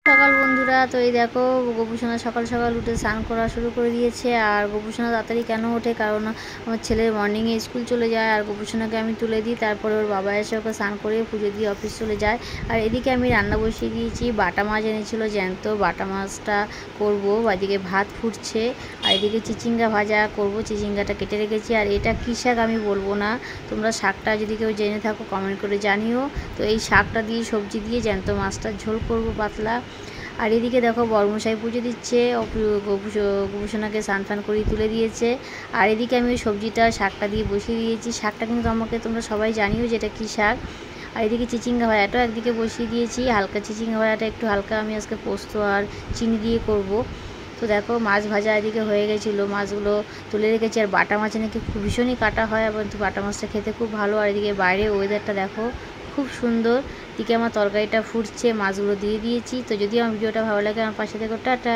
সকাল বন্ধুরা, তো এই দেখো গোপুসোনা সকাল সকাল উঠে স্নান করা শুরু করে দিয়েছে। আর গোপুসোনা তাড়াতাড়ি কেন ওঠে, কারণ আমার ছেলের মর্নিংয়ে স্কুল চলে যায়। আর গোপুসোনাকে আমি তুলে দিই, তারপরে ওর বাবা এসে ওকে স্নান করে পুজো দিয়ে অফিস চলে যায়। আর এদিকে আমি রান্না বসিয়ে দিয়েছি। বাটা মাছ এনেছিল জ্যান্ত, বাটা মাছটা করবো। এদিকে ভাত ফুটছে, আর এদিকে চিচিঙ্গা ভাজা করব। চিচিঙ্গাটা কেটে রেখেছি। আর এটা কী শাক আমি বলবো না, তোমরা শাকটা যদি কেউ জেনে থাকো কমেন্ট করে জানিও। তো এই শাকটা দিয়ে সবজি দিয়ে জ্যান্ত মাছটার ঝোল করব পাতলা। আর এদিকে দেখো বড়মশাই পুজো দিচ্ছে, গোপুসোনাকে স্নান ফান করিয়ে তুলে দিয়েছে। আর এদিকে আমি ওই সবজিটা শাকটা দিয়ে বসিয়ে দিয়েছি। শাকটা কিন্তু আমাকে তোমরা সবাই জানিও যেটা কী শাক। আর এদিকে চিচিঙ্গা ভাজাটাও একদিকে বসিয়ে দিয়েছি। হালকা চিচিঙ্গা ভাজাটা একটু হালকা আমি আজকে পোস্ত আর চিনি দিয়ে করব। তো দেখো মাছ ভাজা এদিকে হয়ে গেছিলো, মাছগুলো তুলে রেখেছি। আর বাটা মাছ নাকি খুব ভীষণই কাটা হয়, আবার বাটা মাছটা খেতে খুব ভালো। আর এদিকে বাইরে ওয়েদারটা দেখো খুব সুন্দর। দিকে আমার তরকারিটা ফুটছে, মাছগুলো দিয়ে দিয়েছি। তো যদি আমার ভিডিওটা ভালো লাগে আমার পাশে থেকো, টাটা।